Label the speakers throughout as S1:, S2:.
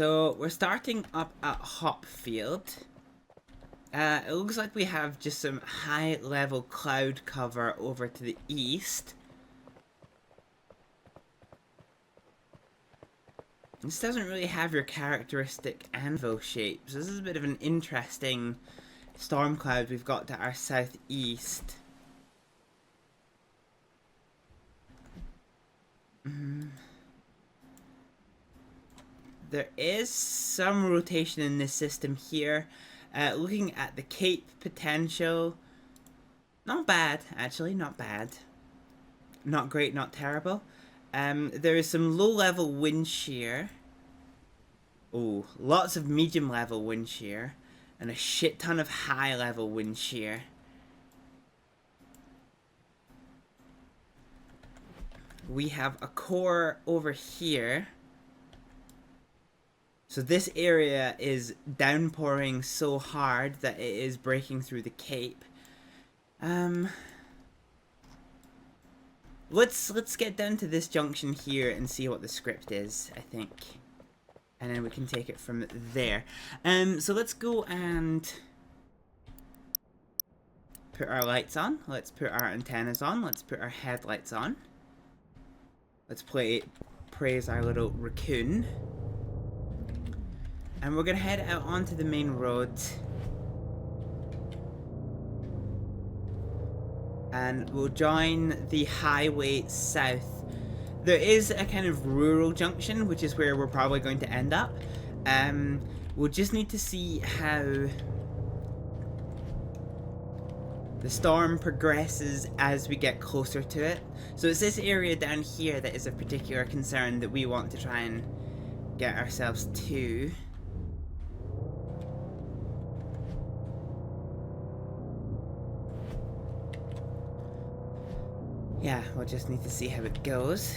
S1: So we're starting up at Hopfield. It looks like we have just some high level cloud cover over to the east. This doesn't really have your characteristic anvil shapes. This is a bit of an interesting storm cloud we've got to our southeast. There is some rotation in this system here. Looking at the Cape potential, not bad, actually, not bad. Not great, not terrible. There is some low-level wind shear. Oh, lots of medium-level wind shear. And a shit ton of high-level wind shear. We have a core over here. So this area is downpouring so hard that it is breaking through the Cape. Let's get down to this junction here and see what the script is, I think. And then we can take it from there. So let's go and put our lights on. Let's put our antennas on. Let's put our headlights on. Let's praise our little raccoon. And we're gonna head out onto the main road. And we'll join the highway south. There is a kind of rural junction, which is where we're probably going to end up. We'll just need to see how the storm progresses as we get closer to it. So it's this area down here that is of particular concern that we want to try and get ourselves to. Yeah, we'll just need to see how it goes.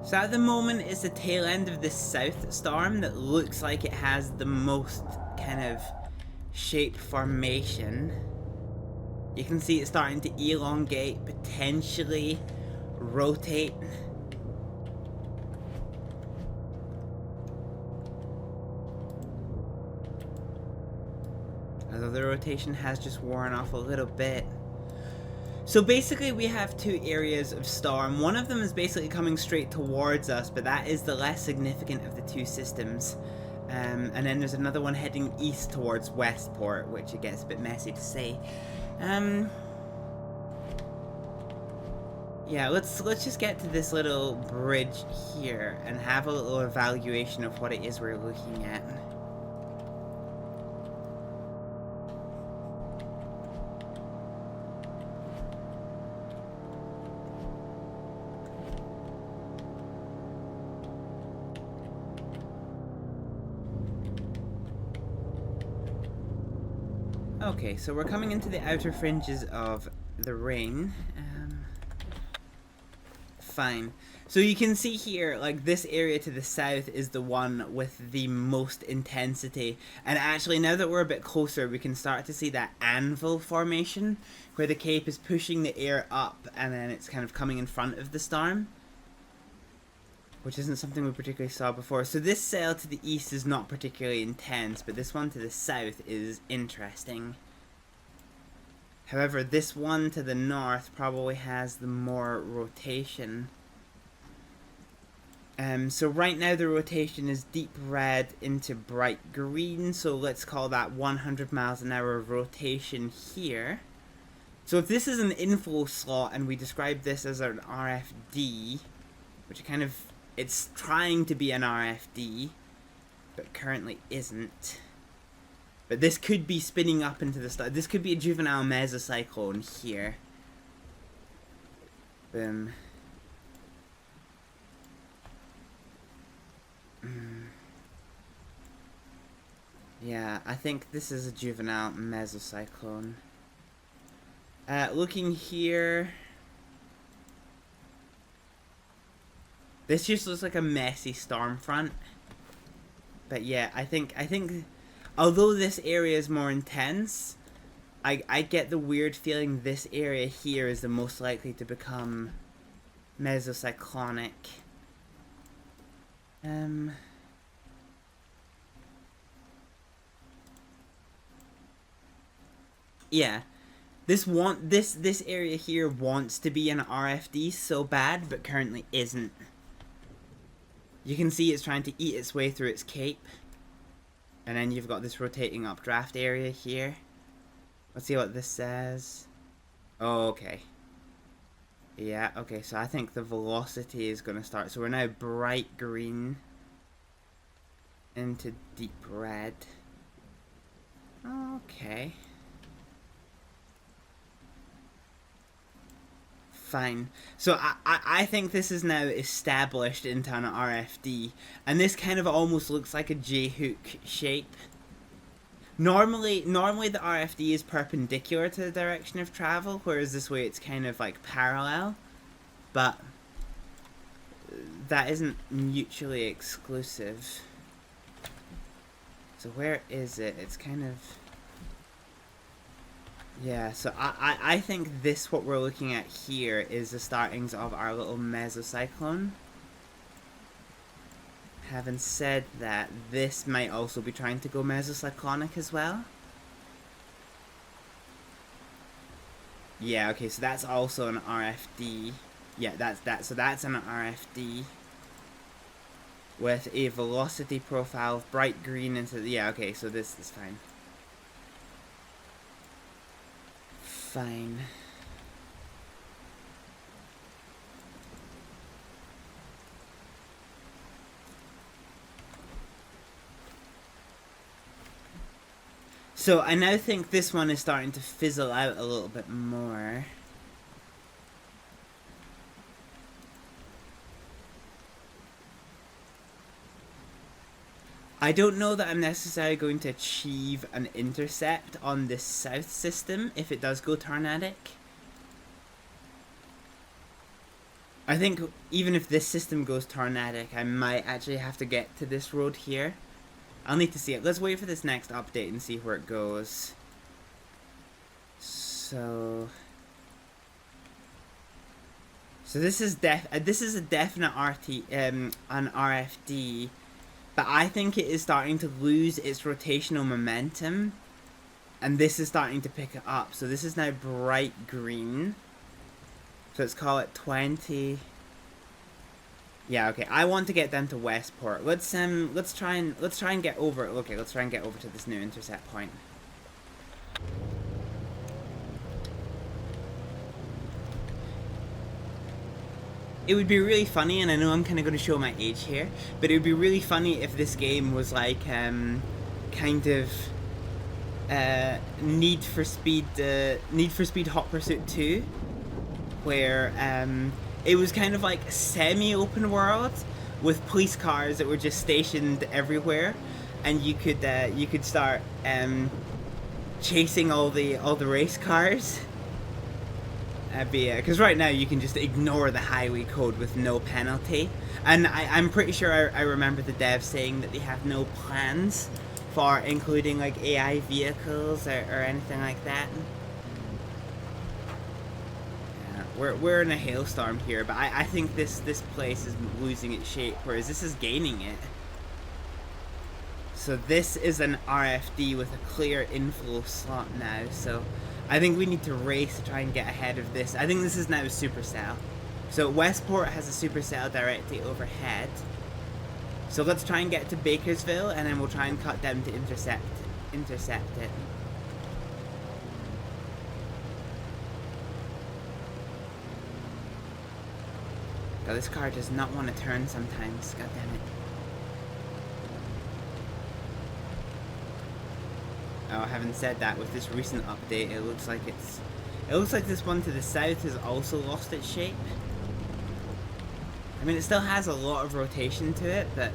S1: So at the moment, it's the tail end of this south storm that looks like it has the most kind of shape formation. You can see it starting to elongate, potentially rotate. Although the rotation has just worn off a little bit. So basically we have two areas of storm. One of them is basically coming straight towards us, but that is the less significant of the two systems. And then there's another one heading east towards Westport, which it gets a bit messy to say. Yeah, let's just get to this little bridge here and have a little evaluation of what it is we're looking at. Okay, so we're coming into the outer fringes of the rain. Fine. So you can see here, like, this area to the south is the one with the most intensity. And actually, now that we're a bit closer, we can start to see that anvil formation, where the Cape is pushing the air up, and then it's kind of coming in front of the storm. Which isn't something we particularly saw before. So this sail to the east is not particularly intense, but this one to the south is interesting. However, this one to the north probably has the more rotation. So right now the rotation is deep red into bright green, so let's call that 100 miles an hour rotation here. So if this is an inflow slot and we describe this as an RFD, which kind of, it's trying to be an RFD, but currently isn't. But this could be spinning up into the star. This could be a juvenile mesocyclone here. Boom. Yeah. I think this is a juvenile mesocyclone. Looking here, this just looks like a messy storm front. But yeah, I think although this area is more intense, I get the weird feeling this area here is the most likely to become mesocyclonic. Yeah. This area here wants to be an RFD so bad, but currently isn't. You can see it's trying to eat its way through its cape. And then you've got this rotating updraft area here. Let's see what this says. Oh, okay. Yeah, okay, so I think the velocity is going to start. So we're now bright green into deep red. Okay. Fine. So I think this is now established into an RFD, and this kind of almost looks like a J-hook shape. Normally the RFD is perpendicular to the direction of travel, whereas this way it's kind of like parallel, but that isn't mutually exclusive. So where is it? It's kind of... Yeah, so I think this, what we're looking at here, is the startings of our little mesocyclone. Having said that, this might also be trying to go mesocyclonic as well. Yeah, okay, so that's also an RFD. Yeah, so that's an RFD with a velocity profile of bright green into the... Yeah, okay, so this is fine. Fine. So I now think this one is starting to fizzle out a little bit more. I don't know that I'm necessarily going to achieve an intercept on this south system if it does go tornadic. I think even if this system goes tornadic, I might actually have to get to this road here. I'll need to see it. Let's wait for this next update and see where it goes. So this is a definite an RFD. But I think it is starting to lose its rotational momentum. And this is starting to pick it up. So this is now bright green. So let's call it 20. Yeah, okay. I want to get them to Westport. Let's try and get over. Okay, let's try and get over to this new intercept point. It would be really funny, and I know I'm kind of going to show my age here, but it would be really funny if this game was like, kind of, Need for Speed Hot Pursuit 2, where, it was kind of like semi-open world with police cars that were just stationed everywhere, and you could start, chasing all the race cars. Because right now you can just ignore the highway code with no penalty, and I'm pretty sure I remember the devs saying that they have no plans for including like AI vehicles or anything like that. Yeah, we're in a hailstorm here, but I think this place is losing its shape, whereas this is gaining it. So this is an RFD with a clear inflow slot now, so I think we need to race to try and get ahead of this. I think this is now a supercell. So Westport has a supercell directly overhead. So let's try and get to Bakersville, and then we'll try and cut down to intercept it. God, this car does not want to turn sometimes. God damn it. Oh, having said that, with this recent update, it looks like this one to the south has also lost its shape. I mean, it still has a lot of rotation to it, but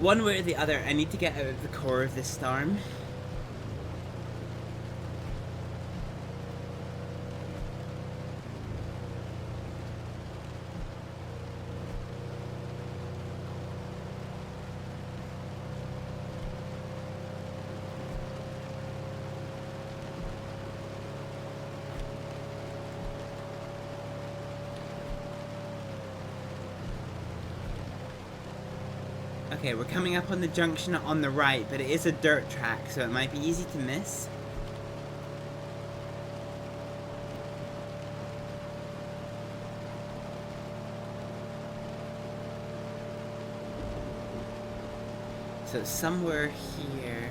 S1: One way or the other, I need to get out of the core of this storm. Okay, we're coming up on the junction on the right, but it is a dirt track, so it might be easy to miss. So somewhere here.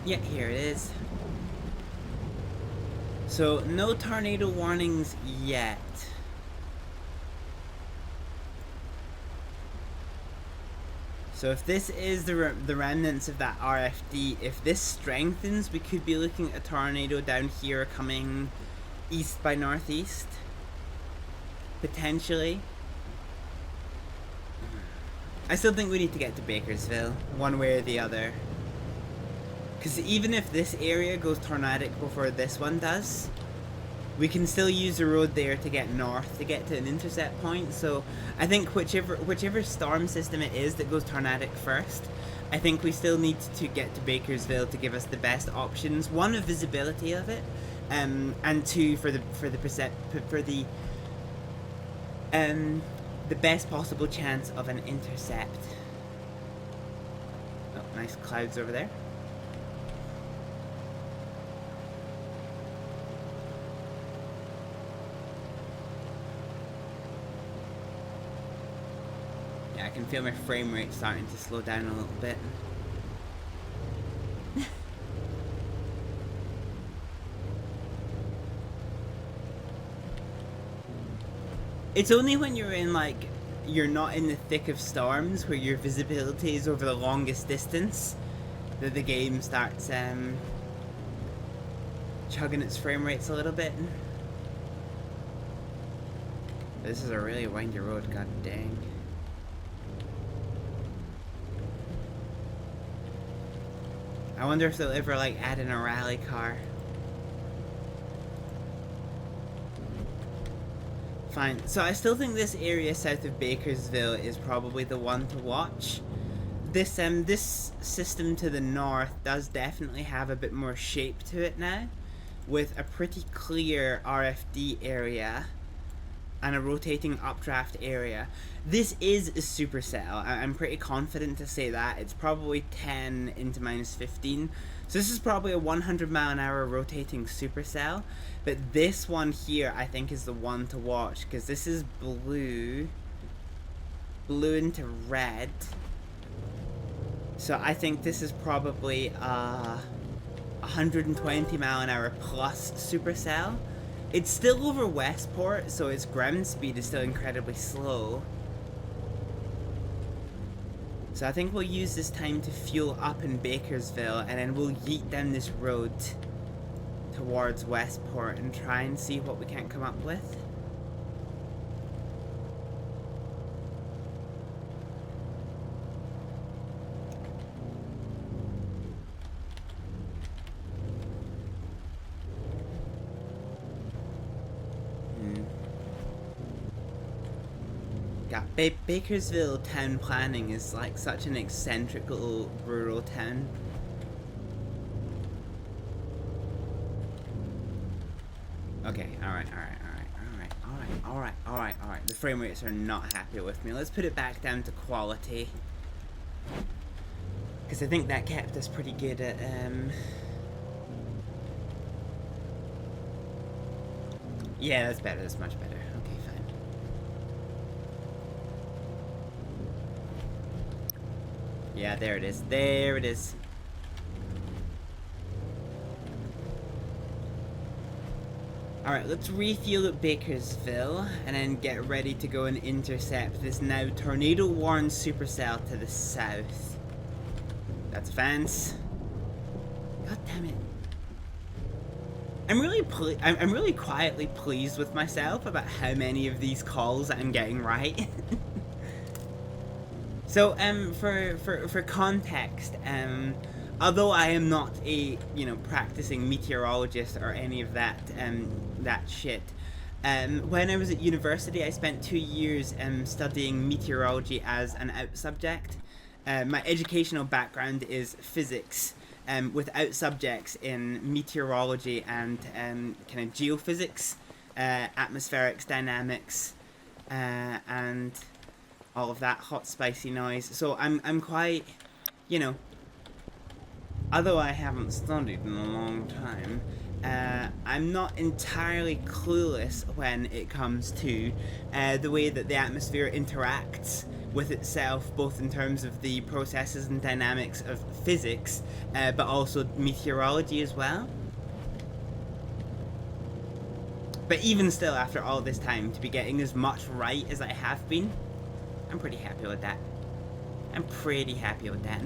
S1: Yeah, here it is. So no tornado warnings yet. So if this is the remnants of that RFD, if this strengthens, we could be looking at a tornado down here coming east by northeast. Potentially. I still think we need to get to Bakersville, one way or the other. Because even if this area goes tornadic before this one does, we can still use the road there to get north, to get to an intercept point. So I think whichever storm system it is that goes tornadic first, I think we still need to get to Bakersville to give us the best options. One, of visibility of it, and two, for the best possible chance of an intercept. Oh, nice clouds over there. I can feel my frame rate starting to slow down a little bit. It's only when you're in, like, you're not in the thick of storms, where your visibility is over the longest distance, that the game starts chugging its frame rates a little bit. This is a really windy road, god dang. I wonder if they'll ever, like, add in a rally car. Fine. So I still think this area south of Bakersville is probably the one to watch. This system to the north does definitely have a bit more shape to it now, with a pretty clear RFD area and a rotating updraft area. This is a supercell. I'm pretty confident to say that. It's probably 10 into minus 15. So this is probably a 100-mile-an-hour rotating supercell. But this one here, I think, is the one to watch, because this is blue into red. So I think this is probably a 120-mile-an-hour plus supercell. It's still over Westport, so its ground speed is still incredibly slow. So I think we'll use this time to fuel up in Bakersville, and then we'll yeet down this road towards Westport and try and see what we can come up with. Yeah, Bakersville town planning is like such an eccentric little rural town. Okay, alright. The frame rates are not happy with me. Let's put it back down to quality. Because I think that kept us pretty good at, yeah, that's better, that's much better. Okay, fine. Yeah, there it is. There it is. Alright, let's refuel at Bakersville and then get ready to go and intercept this now tornado-warned supercell to the south. That's a fence. God damn it. I'm really quietly pleased with myself about how many of these calls I'm getting right. So for context, although I am not a practicing meteorologist or any of that shit, when I was at university, I spent 2 years studying meteorology as an out subject. My educational background is physics, without subjects in meteorology and kind of geophysics, atmospherics, dynamics, and all of that hot spicy noise. So I'm quite, you know, although I haven't studied in a long time, I'm not entirely clueless when it comes to the way that the atmosphere interacts with itself, both in terms of the processes and dynamics of physics, but also meteorology as well. But even still, after all this time, to be getting as much right as I have been, I'm pretty happy with that. I'm pretty happy with that.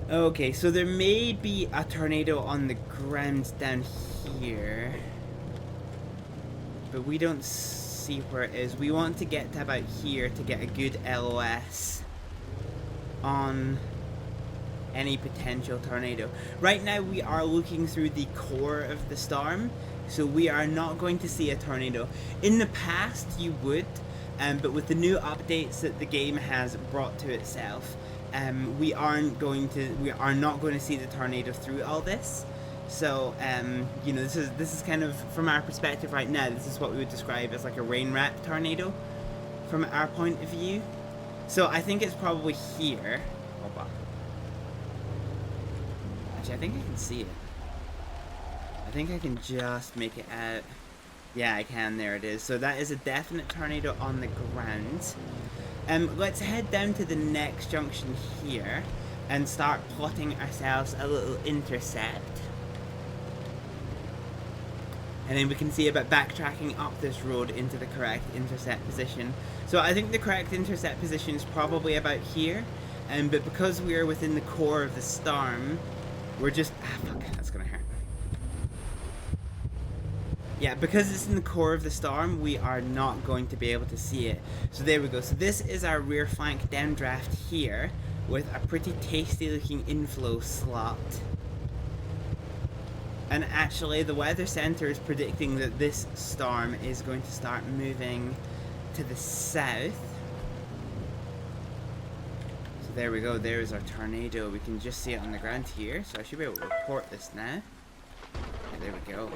S1: Okay, so there may be a tornado on the ground down here, but we don't see where it is. We want to get to about here to get a good LOS on any potential tornado. Right now we are looking through the core of the storm, so we are not going to see a tornado. In the past you would, but with the new updates that the game has brought to itself, we are not going to see the tornado through all this. So this is kind of, from our perspective right now, this is what we would describe as like a rain rat tornado from our point of view. So I think it's probably here. Actually, I think I can see it. I think I can just make it out. Yeah, I can. There it is. So that is a definite tornado on the ground. Let's head down to the next junction here and start plotting ourselves a little intercept. And then we can see about backtracking up this road into the correct intercept position. So I think the correct intercept position is probably about here. But because we are within the core of the storm, we're just... fuck, that's gonna hurt. Yeah, because it's in the core of the storm, we are not going to be able to see it. So there we go. So this is our rear flank downdraft here, with a pretty tasty looking inflow slot. And actually, the Weather Center is predicting that this storm is going to start moving to the south. So there we go. There's our tornado. We can just see it on the ground here. So I should be able to report this now. Yeah, there we go.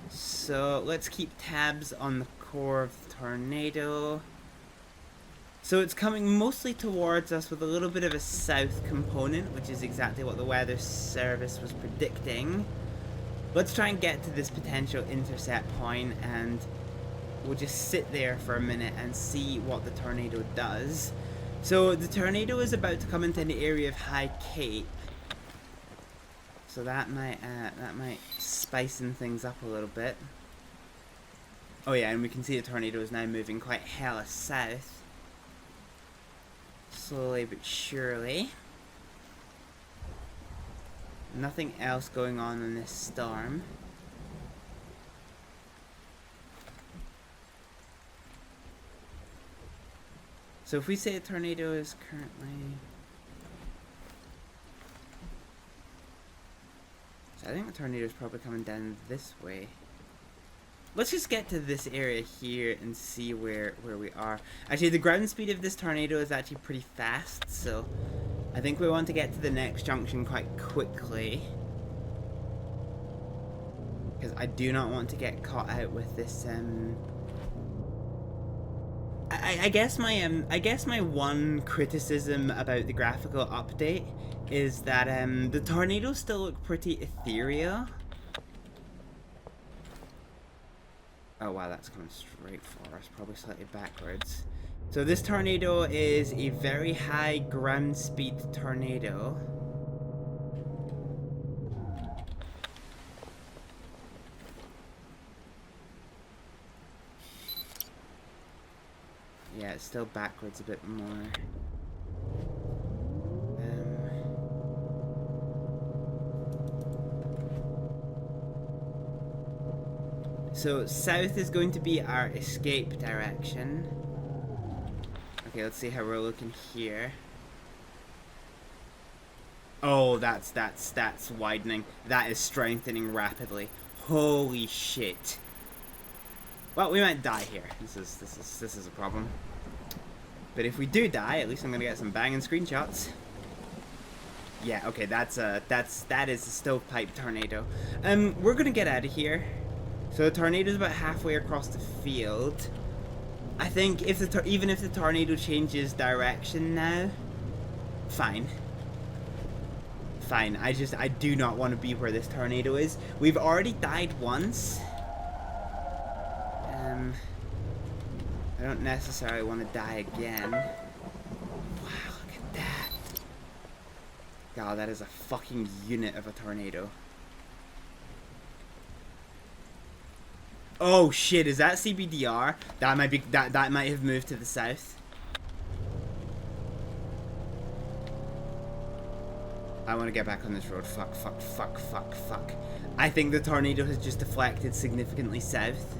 S1: So let's keep tabs on the core of the tornado. So it's coming mostly towards us with a little bit of a south component, which is exactly what the weather service was predicting. Let's try and get to this potential intercept point, and we'll just sit there for a minute and see what the tornado does. So the tornado is about to come into an area of high cape. So that might spicing things up a little bit. Oh yeah, and we can see the tornado is now moving quite hella south. Slowly but surely. Nothing else going on in this storm. So if we say a tornado is currently... So I think the tornado is probably coming down this way. Let's just get to this area here and see where we are. Actually, the ground speed of this tornado is actually pretty fast, so I think we want to get to the next junction quite quickly, because I do not want to get caught out with this. I guess my one criticism about the graphical update is that the tornadoes still look pretty ethereal. Oh wow, that's coming straight for us, probably slightly backwards. So this tornado is a very high ground speed tornado. Yeah, it's still backwards a bit more. So south is going to be our escape direction. Okay, let's see how we're looking here. Oh, that's widening. That is strengthening rapidly. Holy shit. Well, we might die here. This is a problem. But if we do die, at least I'm gonna get some banging screenshots. Yeah, okay, that is a stovepipe tornado. We're gonna get out of here. So the tornado's about halfway across the field. I think if even if the tornado changes direction now, fine. Fine. I do not want to be where this tornado is. We've already died once. I don't necessarily want to die again. Wow, look at that. God, that is a fucking unit of a tornado. Oh shit, is that CBDR? That might be that might have moved to the south. I want to get back on this road. Fuck. I think the tornado has just deflected significantly south.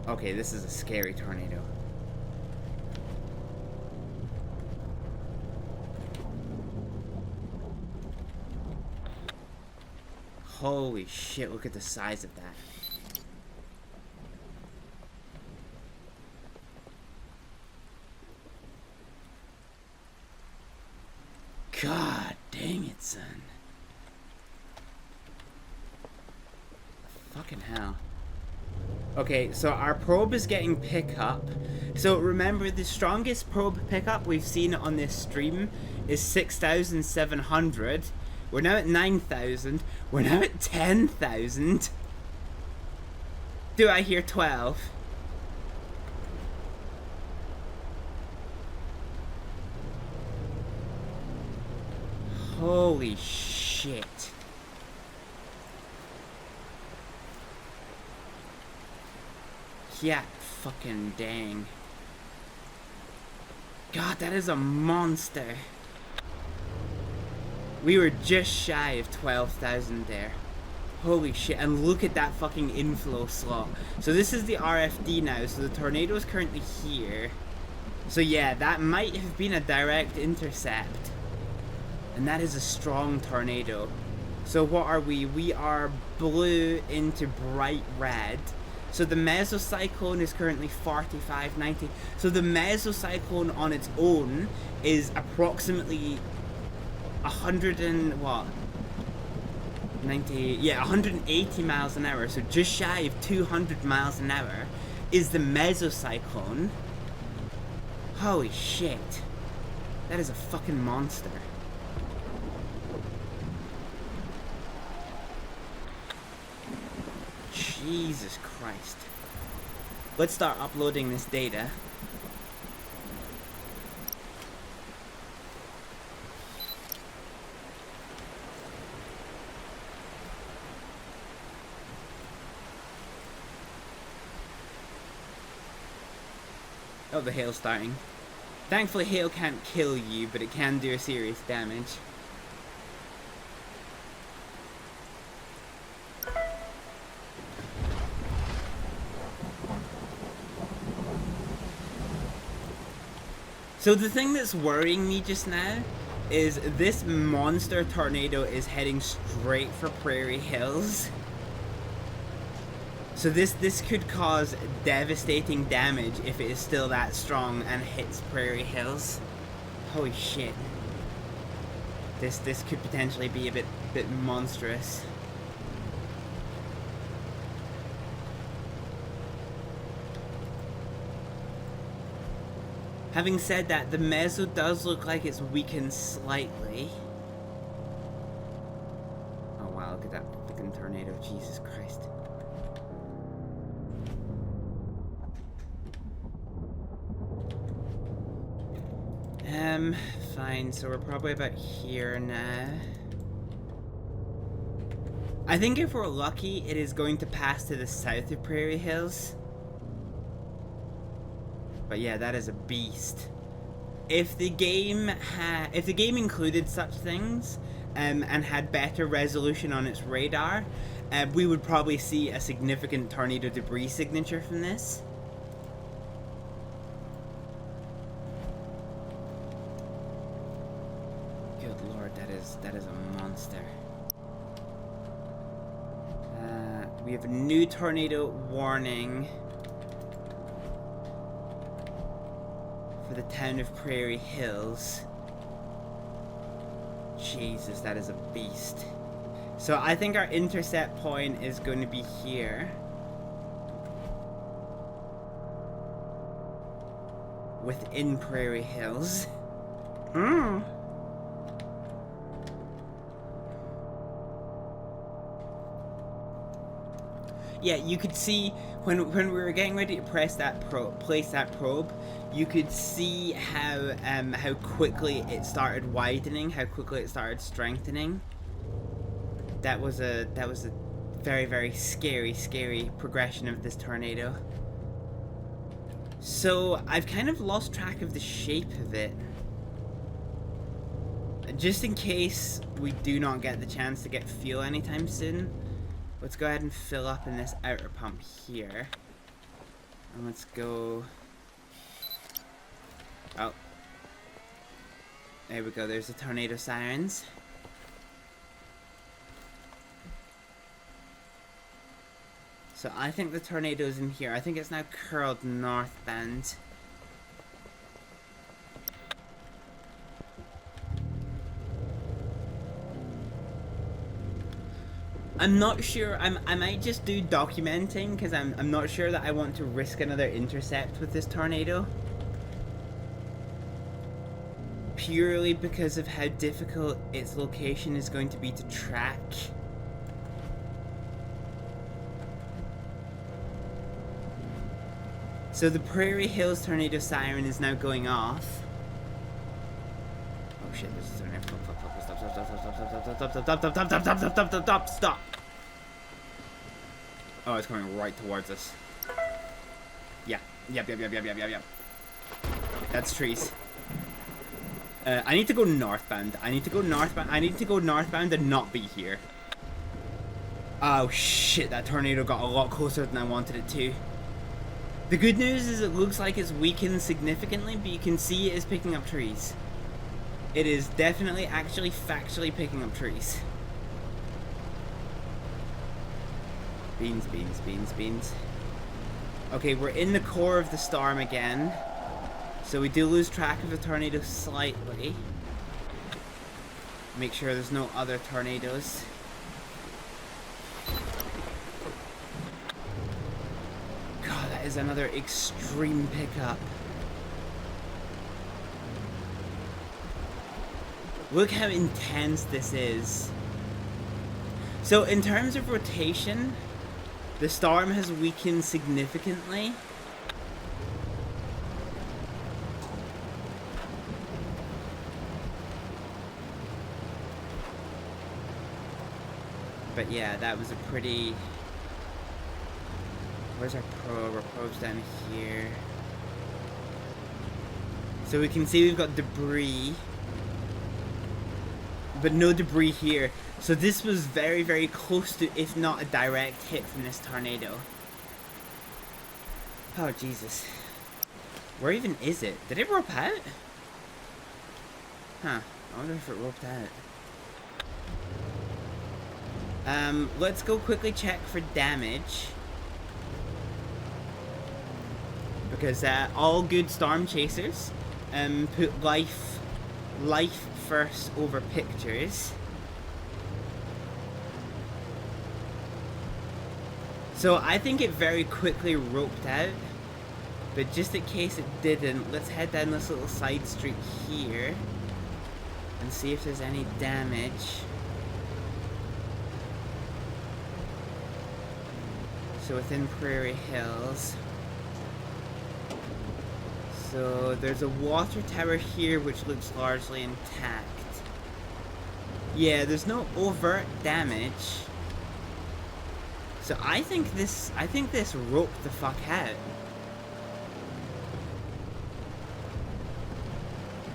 S1: Okay, this is a scary tornado. Holy shit, look at the size of that. God dang it, son. Fucking hell. Okay, so our probe is getting pickup. So remember, the strongest probe pickup we've seen on this stream is 6,700. We're now at 9,000. We're now at 10,000. Do I hear 12? Holy shit. Yeah, fucking dang. God, that is a monster. We were just shy of 12,000 there. Holy shit, and look at that fucking inflow slot. So this is the RFD now, so the tornado is currently here. So yeah, that might have been a direct intercept. And that is a strong tornado. So what are we? We are blue into bright red. So the mesocyclone is currently 4590. So the mesocyclone on its own is approximately 180 miles an hour. So just shy of 200 miles an hour is the mesocyclone. Holy shit. That is a fucking monster. Jesus Christ. Let's start uploading this data. Oh, the hail's starting. Thankfully, hail can't kill you, but it can do serious damage. So the thing that's worrying me just now is this monster tornado is heading straight for Prairie Hills. So this could cause devastating damage if it is still that strong and hits Prairie Hills. Holy shit. This could potentially be a bit monstrous. Having said that, the meso does look like it's weakened slightly. Oh wow, look at that fucking tornado, Jesus Christ. Fine, so we're probably about here now. I think if we're lucky, it is going to pass to the south of Prairie Hills. But yeah, that is a beast. If the game included such things, and had better resolution on its radar, we would probably see a significant tornado debris signature from this. Good lord, that is a monster. We have a new tornado warning for the town of Prairie Hills. Jesus, that is a beast. So I think our intercept point is going to be here. Within Prairie Hills. Yeah, you could see when we were getting ready to place that probe, you could see how quickly it started widening, how quickly it started strengthening. That was a very, very scary progression of this tornado. So I've kind of lost track of the shape of it. Just in case we do not get the chance to get fuel anytime soon, let's go ahead and fill up in this outer pump here. And let's go... Oh. There we go, there's the tornado sirens. So I think the tornado's in here. I think it's now curled northbound. I'm not sure. I might just do documenting because I'm not sure that I want to risk another intercept with this tornado. Purely because of how difficult its location is going to be to track. So the Prairie Hills tornado siren is now going off. Oh shit, there's a tornado. Stop. Oh, it's coming right towards us. Yeah. Yep. That's trees. I need to go northbound. I need to go northbound and not be here. Oh shit, that tornado got a lot closer than I wanted it to. The good news is it looks like it's weakened significantly, but you can see it is picking up trees. It is definitely, actually, factually picking up trees. Beans. Okay, we're in the core of the storm again. So we do lose track of the tornado slightly. Make sure there's no other tornadoes. God, that is another extreme pickup. Look how intense this is. So in terms of rotation, the storm has weakened significantly. But yeah, that was a pretty... Where's our probe? Our probe's down here. So we can see we've got debris. But no debris here. So this was very, very close to, if not a direct hit from this tornado. Oh, Jesus. Where even is it? Did it rope out? Huh. I wonder if it roped out. Let's go quickly check for damage. Because all good storm chasers put life first over pictures. So I think it very quickly roped out, but just in case it didn't, let's head down this little side street here and see if there's any damage. So within Prairie Hills. So there's a water tower here which looks largely intact. Yeah, there's no overt damage. So I think this roped the fuck out.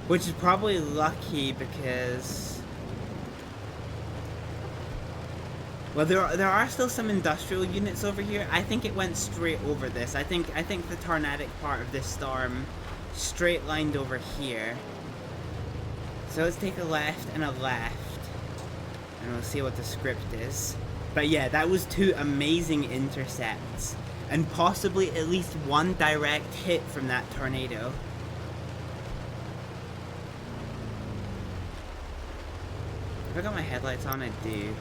S1: Which is probably lucky because Well, there are still some industrial units over here. I think it went straight over this. I think the tornadic part of this storm straight lined over here. So let's take a left and a left, and we'll see what the script is. But yeah, that was 2 amazing intercepts, and possibly at least 1 direct hit from that tornado. Have I got my headlights on? I do.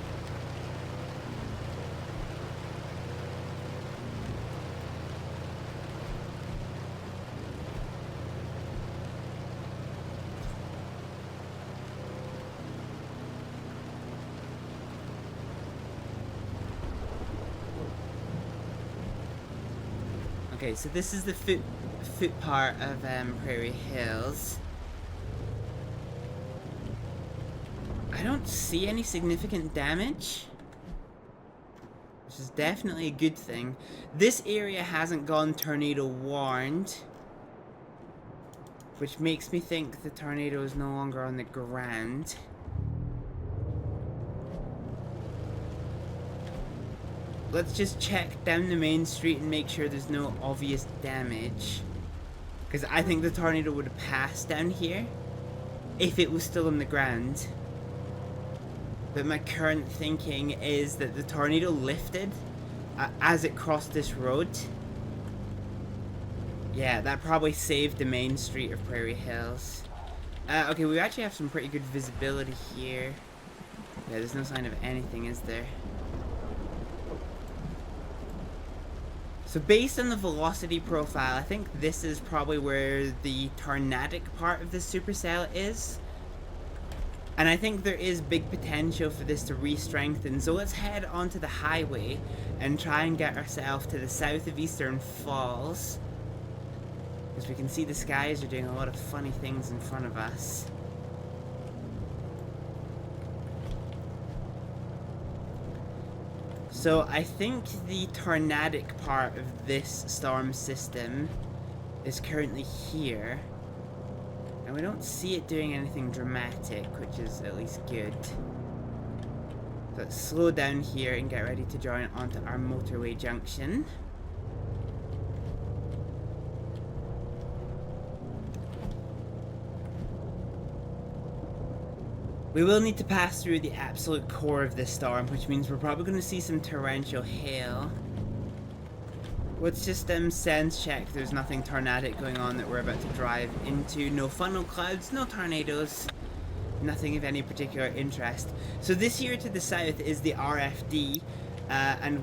S1: Okay, so this is the foot part of Prairie Hills. I don't see any significant damage, which is definitely a good thing. This area hasn't gone tornado warned, which makes me think the tornado is no longer on the ground. Let's just check down the main street and make sure there's no obvious damage, because I think the tornado would have passed down here if it was still on the ground. But my current thinking is that the tornado lifted as it crossed this road. Yeah, that probably saved the main street of Prairie Hills. Okay, we actually have some pretty good visibility here. Yeah, there's no sign of anything, is there? So based on the velocity profile, I think this is probably where the tornadic part of the supercell is. And I think there is big potential for this to re-strengthen. So let's head onto the highway and try and get ourselves to the south of Eastern Falls. Because we can see the skies are doing a lot of funny things in front of us. So I think the tornadic part of this storm system is currently here. And we don't see it doing anything dramatic, which is at least good. So let's slow down here and get ready to join onto our motorway junction. We will need to pass through the absolute core of this storm, which means we're probably going to see some torrential hail. Let's just sense check there's nothing tornadic going on that we're about to drive into. No funnel clouds, no tornadoes, nothing of any particular interest. So this here to the south is the RFD, and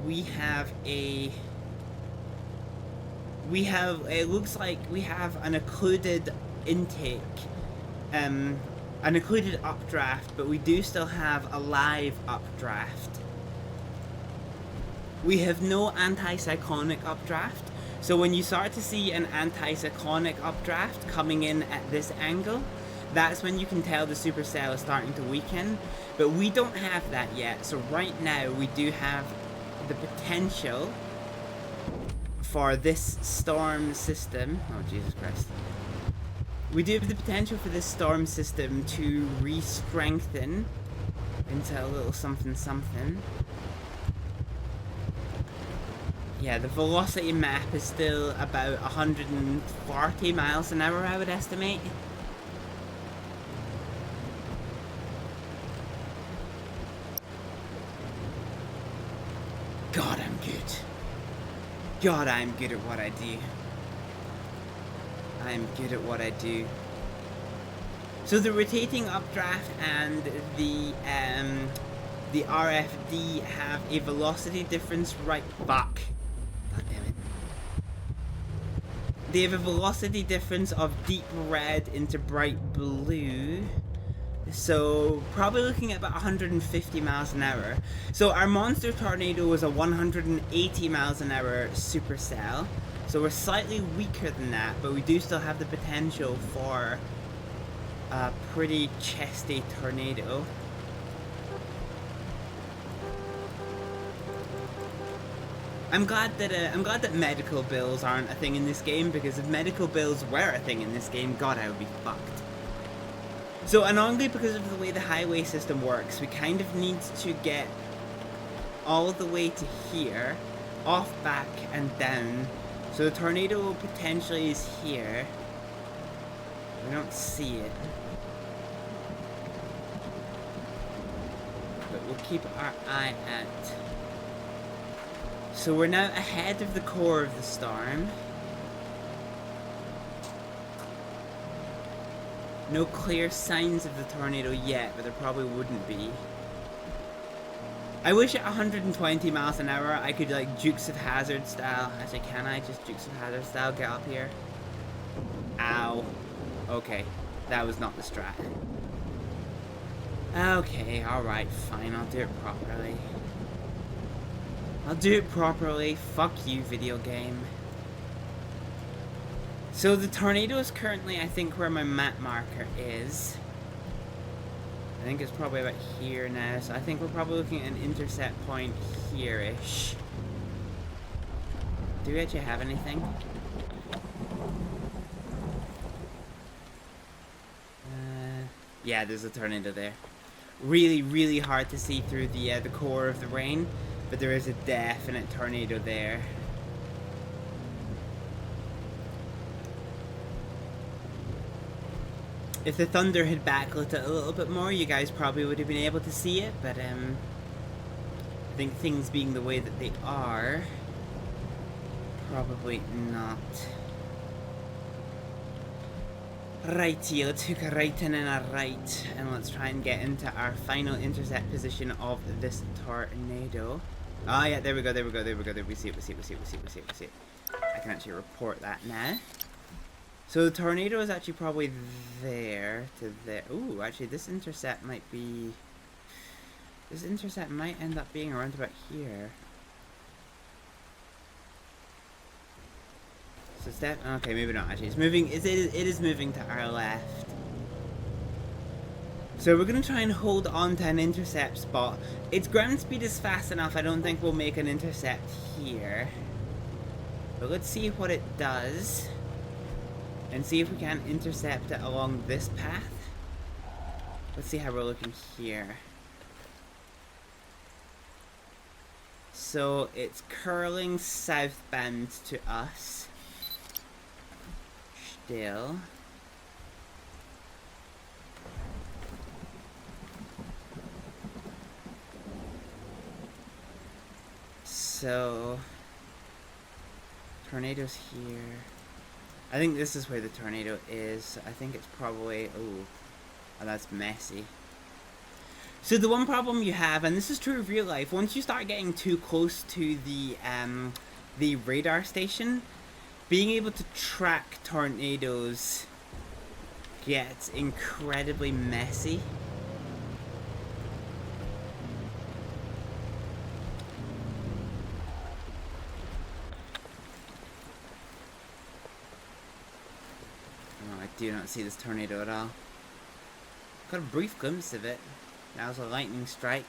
S1: it looks like we have an occluded intake, an occluded updraft, but we do still have a live updraft. We have no anticyclonic updraft, so when you start to see an anticyclonic updraft coming in at this angle, that's when you can tell the supercell is starting to weaken, but we don't have that yet. So right now we do have the potential for this storm system, oh Jesus Christ, we do have the potential for this storm system to re-strengthen into a little something something. Yeah, the velocity map is still about 140 miles an hour, I would estimate. God, I'm good. God, I'm good at what I do. I'm good at what I do. So the rotating updraft and the RFD have a velocity difference right back. God damn it. They have a velocity difference of deep red into bright blue. So probably looking at about 150 miles an hour. So our monster tornado was a 180 miles an hour supercell. So we're slightly weaker than that, but we do still have the potential for a pretty chesty tornado. I'm glad that medical bills aren't a thing in this game, because if medical bills were a thing in this game, God, I would be fucked. So annoyingly, because of the way the highway system works, we kind of need to get all the way to here, off, back, and down. So the tornado potentially is here. We don't see it. But we'll keep our eye out. So we're now ahead of the core of the storm. No clear signs of the tornado yet, but there probably wouldn't be. I wish at 120 miles an hour I could, like, Dukes of Hazzard style. Actually, can I just Dukes of Hazzard style get up here? Ow. Okay, that was not the strat. Okay, alright, fine, I'll do it properly. I'll do it properly. Fuck you, video game. So the tornado is currently, I think, where my map marker is. I think it's probably about here now, so I think we're probably looking at an intercept point here-ish. Do we actually have anything? Yeah, there's a tornado there. Really, really hard to see through the core of the rain, but there is a definite tornado there. If the thunder had backlit it a little bit more, you guys probably would have been able to see it, but I think things being the way that they are, probably not. Righty, let's hook a right in and a right, and let's try and get into our final intercept position of this tornado. Oh yeah, there we go, there we go, there we go, there we see it, we see it, we see it, we see it, we see it, we see it. I can actually report that now. So the tornado is actually probably there to there. Ooh, actually this intercept might be... This intercept might end up being around about here. So it's okay, maybe not actually. It's moving, it is moving to our left. So we're going to try and hold on to an intercept spot. Its ground speed is fast enough, I don't think we'll make an intercept here. But let's see what it does. And see if we can intercept it along this path. Let's see how we're looking here. So it's curling southbound to us. Still. So tornadoes here. I think this is where the tornado is. I think it's probably... Oh, that's messy. So the one problem you have, and this is true of real life, once you start getting too close to the radar station, being able to track tornadoes gets incredibly messy. Do not see this tornado at all. Got a brief glimpse of it. That was a lightning strike.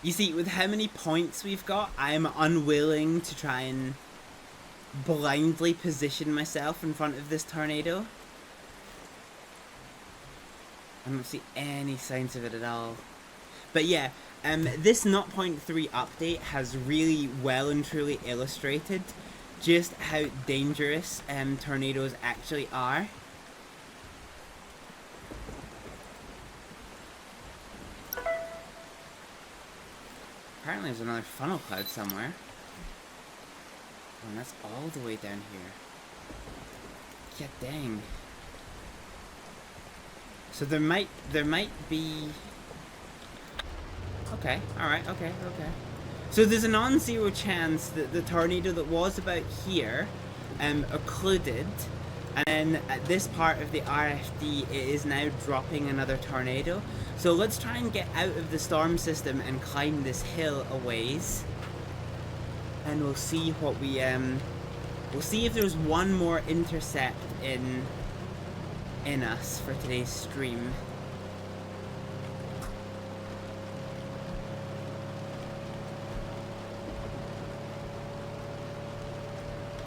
S1: You see, with how many points we've got, I'm unwilling to try and blindly position myself in front of this tornado. I don't see any signs of it at all. But yeah, this 0.3 update has really well and truly illustrated just how dangerous tornadoes actually are. Apparently there's another funnel cloud somewhere. Oh, and that's all the way down here. Yeah, dang. So there might be... Okay, alright, okay. So there's a non-zero chance that the tornado that was about here occluded, and then at this part of the RFD it is now dropping another tornado. So let's try and get out of the storm system and climb this hill a ways, and we'll see what we'll see if there's one more intercept in us for today's stream.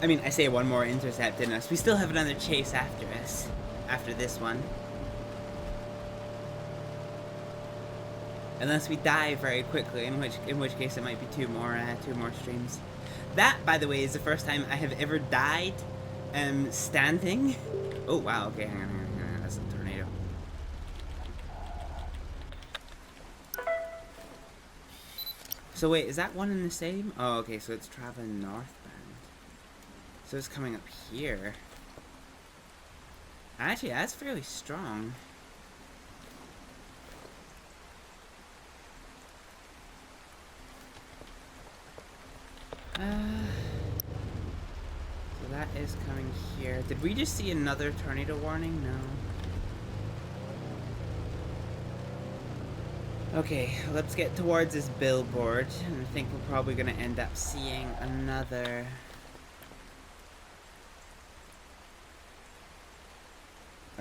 S1: I mean, I say one more intercept in us. We still have another chase after us. After this one. Unless we die very quickly, in which case it might be two more streams. That, by the way, is the first time I have ever died standing. Oh, wow, okay, hang on. That's a tornado. So wait, is that one and the same? Oh, okay, so it's traveling northbound. So it's coming up here. Actually, that's fairly strong. So that is coming here. Did we just see another tornado warning? No. Okay, let's get towards this billboard. And I think we're probably going to end up seeing another...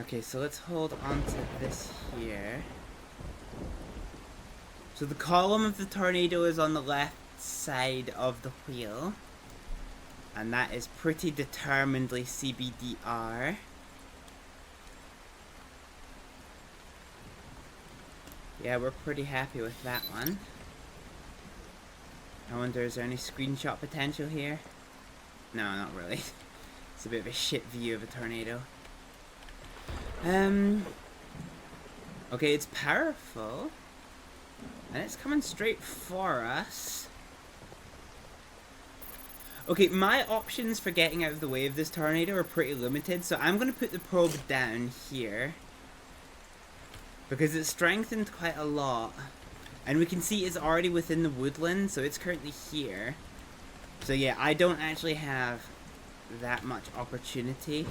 S1: Okay, so let's hold on to this here. So the column of the tornado is on the left side of the wheel. And that is pretty determinedly CBDR. Yeah, we're pretty happy with that one. I wonder, is there any screenshot potential here? No, not really. It's a bit of a shit view of a tornado. Okay, it's powerful. And it's coming straight for us. Okay, my options for getting out of the way of this tornado are pretty limited, so I'm going to put the probe down here. Because it's strengthened quite a lot. And we can see it's already within the woodland, so it's currently here. So yeah, I don't actually have that much opportunity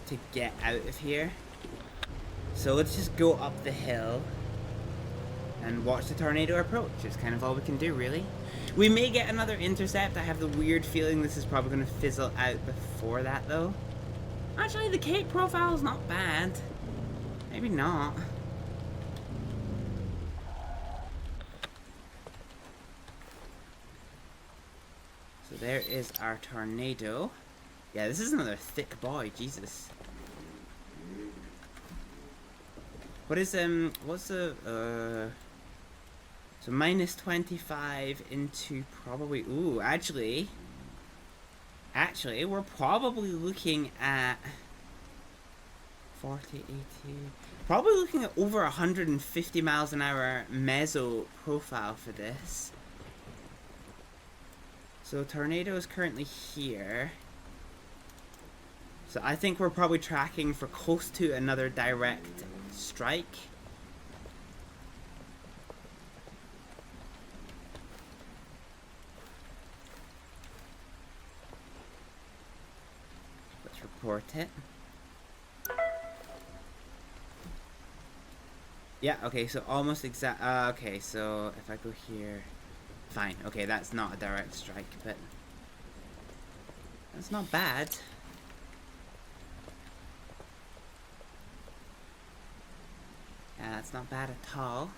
S1: to get out of here. So let's just go up the hill and watch the tornado approach. It's kind of all we can do, really. We may get another intercept. I have the weird feeling this is probably going to fizzle out before that, though. Actually, the Cape profile is not bad. Maybe not. So there is our tornado. Yeah, this is another thick boy, Jesus. What is, what's the, so minus 25 into probably, ooh, actually, we're probably looking at 40, 80, probably looking at over 150 miles an hour meso profile for this. So tornado is currently here. So I think we're probably tracking for close to another direct strike. Let's report it. Yeah, okay, so almost exact. Okay, so if I go here, fine. Okay, that's not a direct strike, but that's not bad. Yeah, that's not bad at all.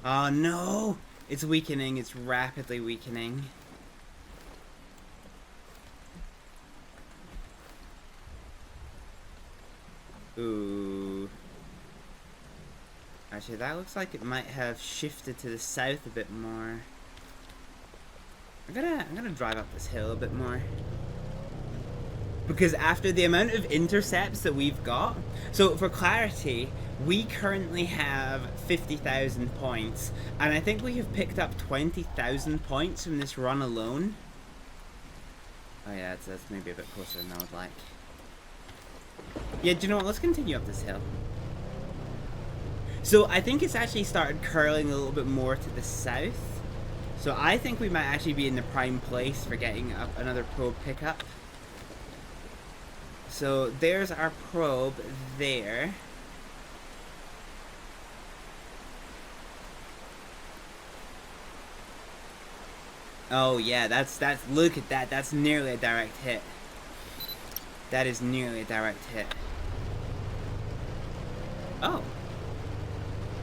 S1: Oh no! It's weakening, it's rapidly weakening. Ooh. Actually, that looks like it might have shifted to the south a bit more. I'm gonna drive up this hill a bit more. Because after the amount of intercepts that we've got, so for clarity, we currently have 50,000 points, and I think we have picked up 20,000 points from this run alone. Oh yeah, that's maybe a bit closer than I would like. Yeah, do you know what? Let's continue up this hill. So I think it's actually started curling a little bit more to the south. So I think we might actually be in the prime place for getting up another probe pickup. So there's our probe there. Oh yeah, that's look at that. That's nearly a direct hit. That is nearly a direct hit. Oh.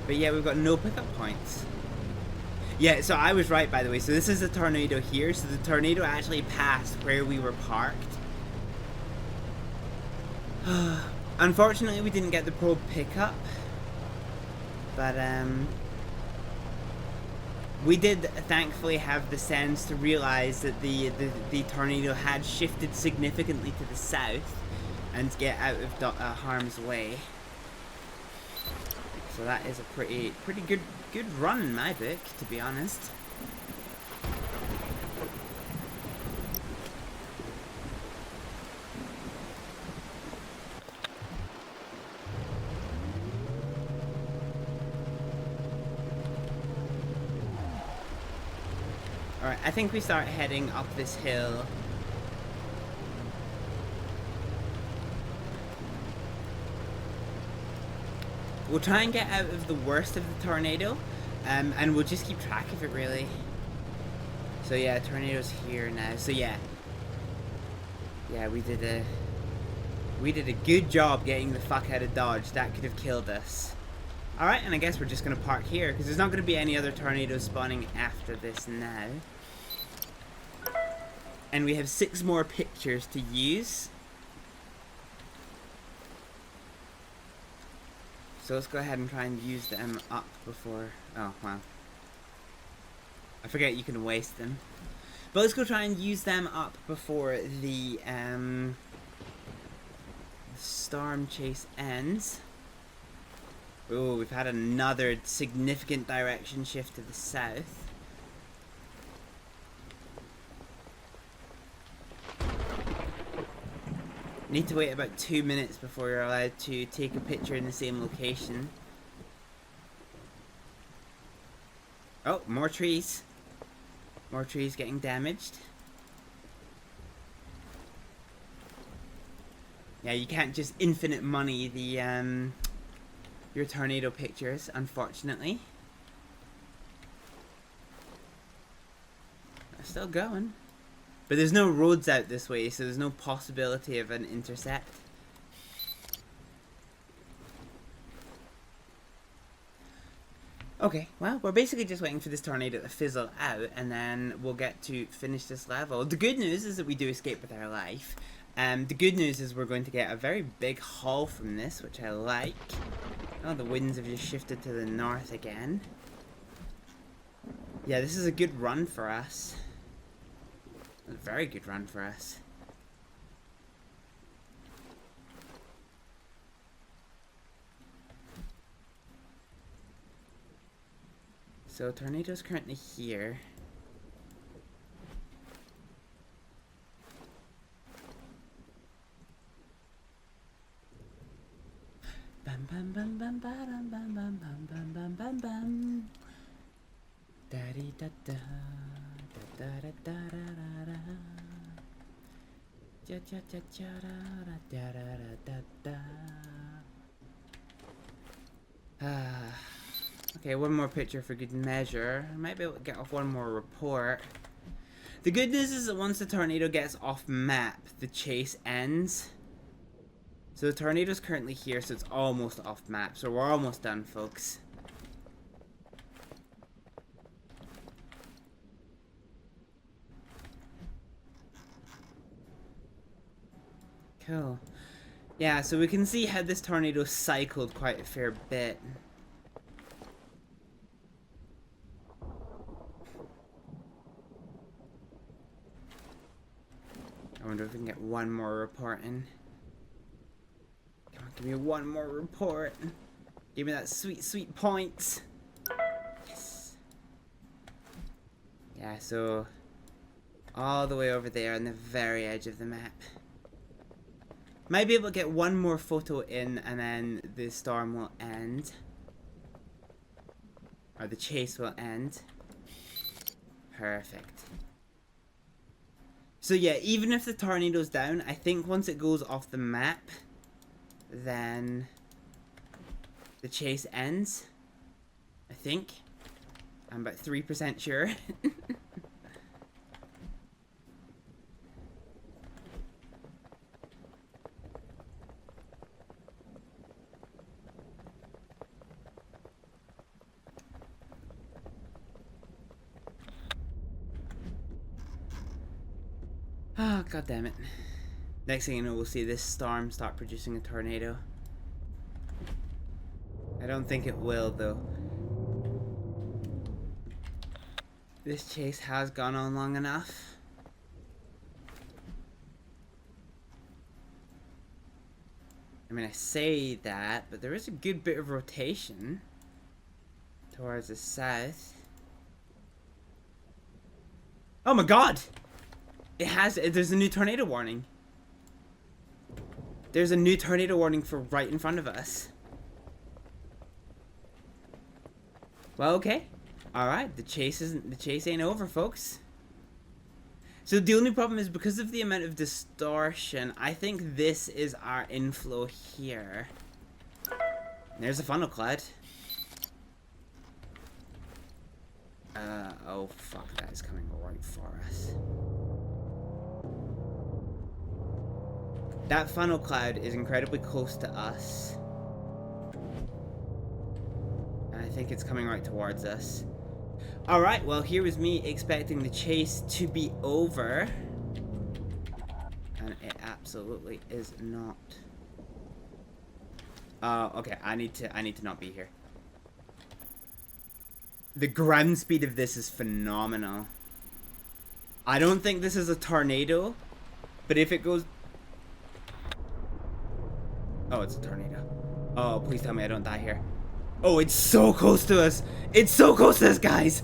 S1: But yeah, we've got no pickup points. Yeah, so I was right, by the way. So this is a tornado here. So the tornado actually passed where we were parked. Unfortunately, we didn't get the probe pickup. But, we did thankfully have the sense to realize that the tornado had shifted significantly to the south and to get out of harm's way. So that is a pretty good run in my book, to be honest. Alright, I think we start heading up this hill. We'll try and get out of the worst of the tornado, and we'll just keep track of it, really. So yeah, tornado's here now. So yeah, we did a good job getting the fuck out of Dodge. That could have killed us. Alright, and I guess we're just gonna park here because there's not gonna be any other tornadoes spawning after this now. And we have 6 more pictures to use. So let's go ahead and try and use them up before... Oh, wow. I forget you can waste them. But let's go try and use them up before the storm chase ends. Oh, we've had another significant direction shift to the south. Need to wait about 2 minutes before you're allowed to take a picture in the same location. Oh, more trees. More trees getting damaged. Yeah, you can't just infinite money the your tornado pictures, unfortunately. They're still going. But there's no roads out this way, so there's no possibility of an intercept. Okay, well, we're basically just waiting for this tornado to fizzle out, and then we'll get to finish this level. The good news is that we do escape with our life. The good news is we're going to get a very big haul from this, which I like. Oh, the winds have just shifted to the north again. Yeah, this is a good run for us. A very good run for us. So tornado's currently here. Bam bam bam bam bam bam bam bam bam bam bam bam. Da di da da. Da da da da da da. Ja ja ja ja da da da da da. Okay, one more picture for good measure. I might be able to get off one more report. The good news is that once the tornado gets off map, the chase ends. So the tornado's currently here, so it's almost off map. So we're almost done, folks. Cool. Yeah, so we can see how this tornado cycled quite a fair bit. I wonder if we can get one more report in. Come on, give me one more report. Give me that sweet, sweet points. Yes. Yeah, so all the way over there on the very edge of the map. Might be able to get one more photo in and then the storm will end. Or the chase will end. Perfect. So yeah, even if the tornado's down, I think once it goes off the map, then the chase ends. I think. I'm about 3% sure. Oh, god damn it. Next thing you know, we'll see this storm start producing a tornado. I don't think it will, though. This chase has gone on long enough. I mean, I say that, but there is a good bit of rotation towards the south. Oh my god! There's a new tornado warning. There's a new tornado warning for right in front of us. Well, okay. Alright, the chase ain't over, folks. So the only problem is because of the amount of distortion, I think this is our inflow here. There's a funnel cloud. Oh fuck, that is coming right for us. That funnel cloud is incredibly close to us. And I think it's coming right towards us. Alright, well here is me expecting the chase to be over. And it absolutely is not. Okay, I need to not be here. The ground speed of this is phenomenal. I don't think this is a tornado, but if it goes... Oh, it's a tornado. Oh, please tell me I don't die here. Oh, it's so close to us. It's so close to us, guys.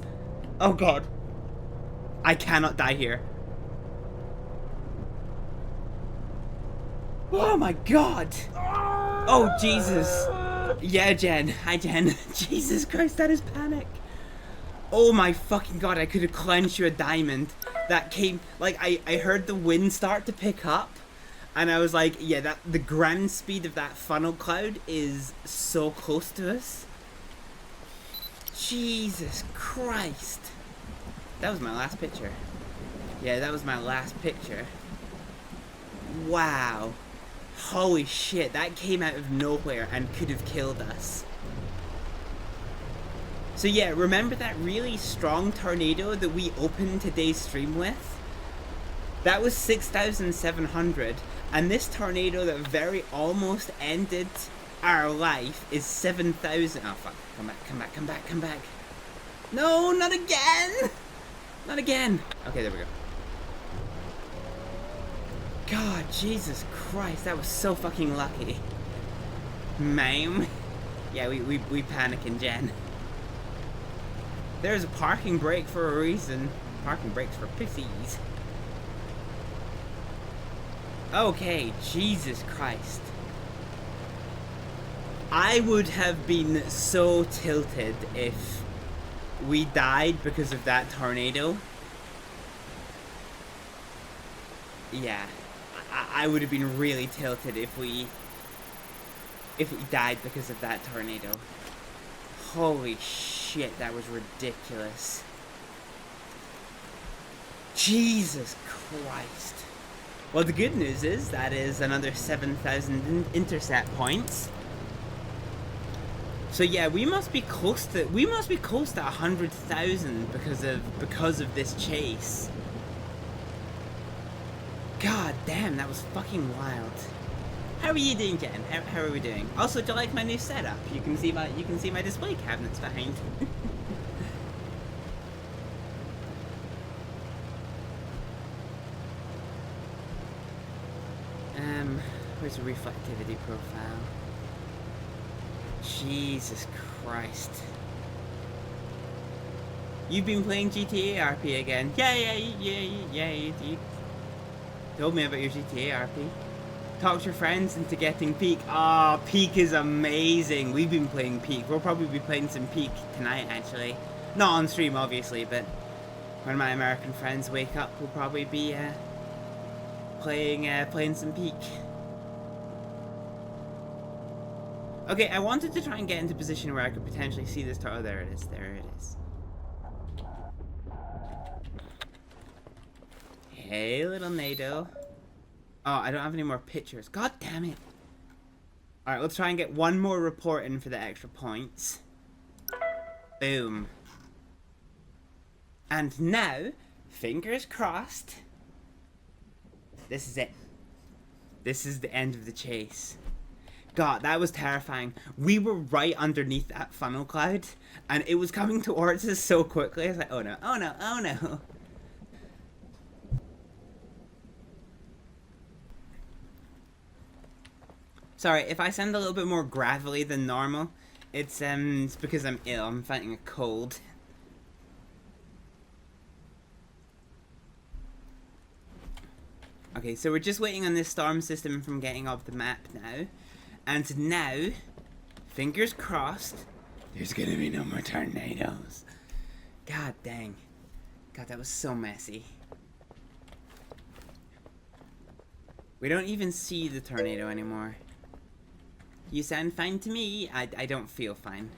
S1: Oh, God. I cannot die here. Oh, my God. Oh, Jesus. Yeah, Jen. Hi, Jen. Jesus Christ, that is panic. Oh, my fucking God. I could have clenched you a diamond. That came... Like, I heard the wind start to pick up. And I was like, yeah, the grand speed of that funnel cloud is so close to us. Jesus Christ. That was my last picture. Yeah, that was my last picture. Wow. Holy shit, that came out of nowhere and could have killed us. So yeah, remember that really strong tornado that we opened today's stream with? That was 6,700. And this tornado that very almost ended our life is 7,000. Oh fuck, come back, come back, come back, come back. No, not again! Not again. Okay, there we go. God, Jesus Christ, that was so fucking lucky. Ma'am. Yeah, we panicking, Jen. There's a parking brake for a reason. Parking brakes for pussies. Okay, Jesus Christ. I would have been so tilted if we died because of that tornado. Yeah, I would have been really tilted if we died because of that tornado. Holy shit, that was ridiculous. Jesus Christ. Well, the good news is that is another 7,000 intercept points. So yeah, we must be close to 100,000 because of this chase. God damn, that was fucking wild. How are you doing, Jen? How are we doing? Also, do you like my new setup? You can see my display cabinets behind. Where's the reflectivity profile? Jesus Christ. You've been playing GTA RP again? Yeah, you told me about your GTA RP. Talk to your friends into getting Peak. Ah, oh, Peak is amazing. We've been playing Peak. We'll probably be playing some Peak tonight, actually. Not on stream, obviously, but when my American friends wake up, we'll probably be playing some Peak. Okay, I wanted to try and get into a position where I could potentially see this tower. Oh, there it is. There it is. Hey, little NATO. Oh, I don't have any more pictures. God damn it. Alright, let's try and get one more report in for the extra points. Boom. And now, fingers crossed, This is it. This is the end of the chase. God, that was terrifying. We were right underneath that funnel cloud, and it was coming towards us so quickly. I was like, oh no, oh no, oh no. Sorry, if I sound a little bit more gravelly than normal, it's because I'm ill. I'm fighting a cold. Okay, so we're just waiting on this storm system from getting off the map now. And now, fingers crossed, there's gonna be no more tornadoes. God dang. God, that was so messy. We don't even see the tornado anymore. You sound fine to me. I don't feel fine.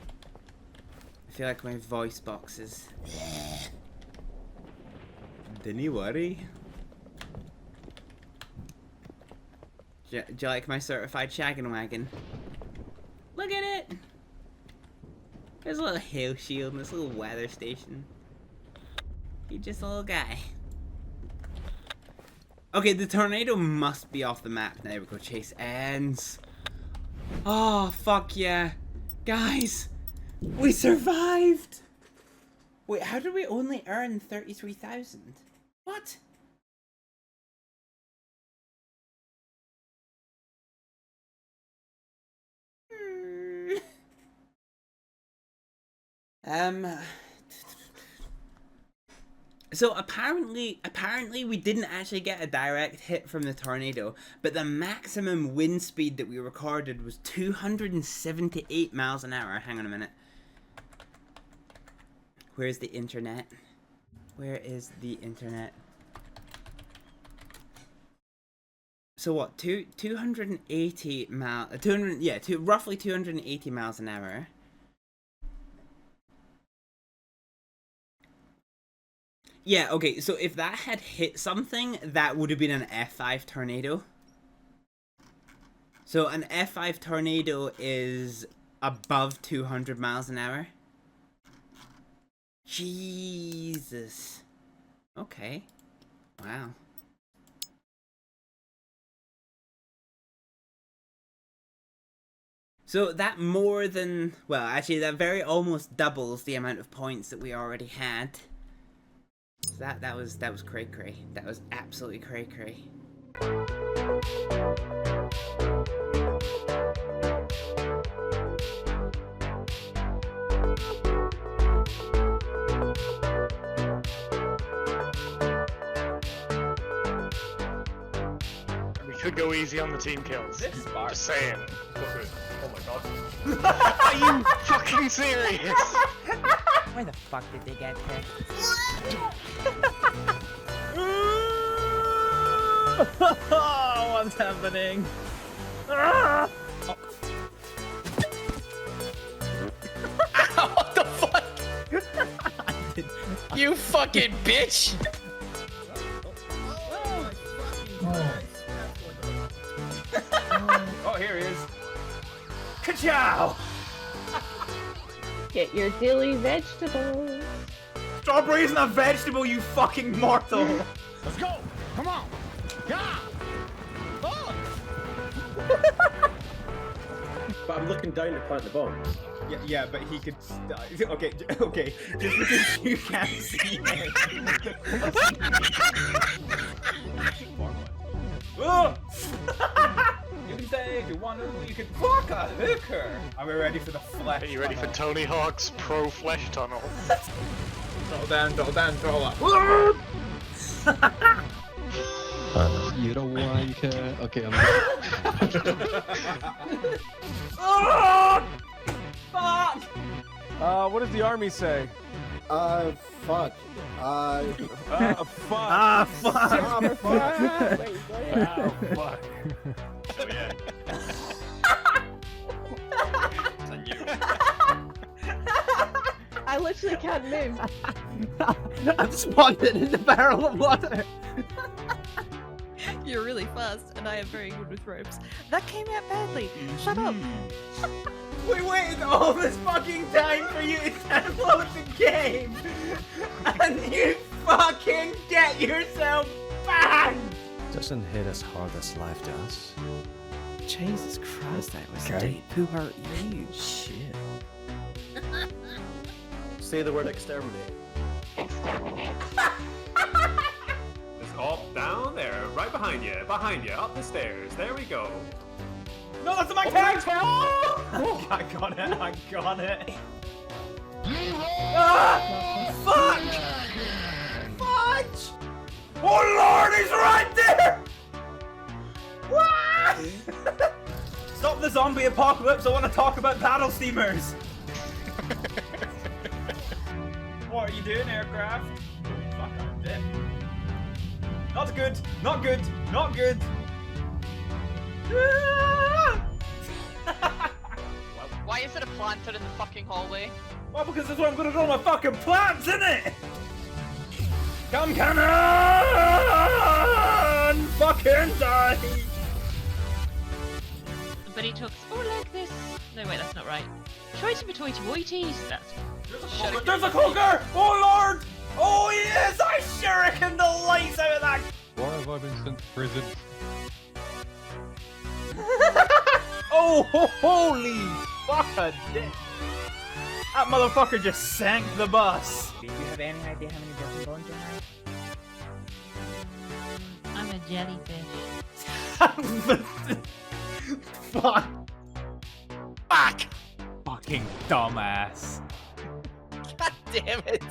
S1: I feel like my voice box is... Didn't you worry? Do you like my certified shaggin' wagon? Look at it! There's a little hail shield and this little weather station. You're just a little guy. Okay, the tornado must be off the map now because chase ends. Oh, fuck yeah. Guys, we survived! Wait, how did we only earn 33,000? What? So apparently we didn't actually get a direct hit from the tornado, but the maximum wind speed that we recorded was 278 miles an hour. Hang on a minute. Where's the internet? Where is the internet? So what? 280 miles, roughly 280 miles an hour. Yeah, okay, so if that had hit something, that would have been an F5 tornado. So an F5 tornado is above 200 miles an hour. Jesus. Okay. Wow. So that more than, well, actually that very almost doubles the amount of points that we already had. So that was cray cray. That was absolutely cray cray.
S2: We could go easy on the team kills.
S3: This is bar.
S2: Just saying.
S3: Oh my god.
S2: Are you fucking serious?
S1: Where the fuck did they get there?
S3: What's happening? Ow, what the fuck?
S2: You fucking bitch!
S3: Oh, here he is. Ka-chow!
S4: Get your dilly vegetables.
S3: Strawberry isn't a vegetable, you fucking mortal!
S2: Let's go! Come on! Yeah! Oh!
S5: But I'm looking down to plant the bomb.
S3: Yeah, but he could... Okay, just because you can't see it. Oh! You can say if you want to, you can fuck a hooker! Are we ready for the flesh
S2: Are you ready for
S3: tunnel?
S2: Tony Hawk's pro flesh tunnel?
S3: Throttle down, throttle up.
S6: You're a wanker. Okay, I'm.
S3: Oh! Fuck!
S7: What does the army say?
S5: Fuck.
S7: Fuck.
S3: Fuck!
S7: Oh, fuck.
S2: Oh yeah. It's on you.
S4: I literally can't move.
S3: I'm spawned in the barrel of water!
S8: You're really fast, and I am very good with ropes. That came out badly. Shut up.
S3: We waited all this fucking time for you to download the game! And you fucking get yourself banned!
S9: doesn't hit as hard as life does.
S10: Jesus Christ, that was
S2: Okay.
S10: deep. Who hurt you?
S9: Shit. Say the word exterminate.
S11: Just up, down, there, right behind you, up the stairs. There we go.
S3: No, that's my tag! Oh, I got it, I got it. Ah! Fuck! Fudge! Oh lord, he's right there! What? Stop the zombie apocalypse, I want to talk about paddle steamers! What are you doing, aircraft? Fuck, I'm dead. Not good, not good, not good!
S8: Why is it a planter in the fucking hallway?
S3: Well, because that's where I'm gonna grow my fucking plants, innit? Come cannon! Fucking die!
S8: Bunny talks all like this. No, wait, that's not right. Choity toity woities. That's.
S3: There's a cloaker! Oh lord! Oh yes! I shuriken the lights out of that!
S6: Why have I been sent to prison?
S3: Oh, holy fuck! That motherfucker just sank the bus! Do you have any idea how many broken bones you have?
S8: I'm a jellyfish.
S3: Fuck! Fuck! Fucking dumbass.
S10: God damn it!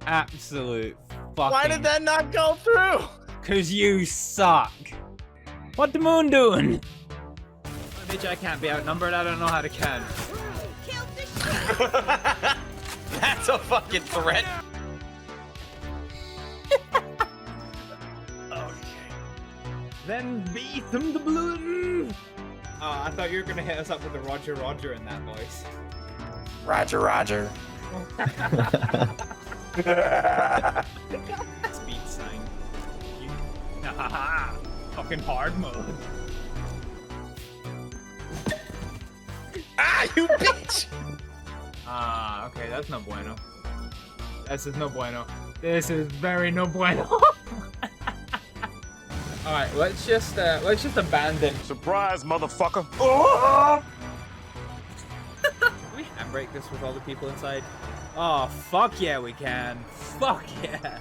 S3: Absolute fucking...
S10: Why did that not go through?
S3: Cause you suck. What the moon doing? Bitch, I can't be outnumbered. I don't know how to count.
S10: That's a fucking threat.
S3: Okay. Then beat them the balloon. Oh, I thought you were gonna hit us up with the Roger Roger in that voice.
S10: Roger, Roger.
S3: Speed sign. You... Fucking hard mode.
S10: Ah, you bitch!
S3: Ah, okay, that's no bueno. This is no bueno. This is very no bueno. All right, let's just abandon.
S7: Surprise, motherfucker!
S3: Oh! We can break this with all the people inside. Oh, fuck yeah, we can. Fuck yeah.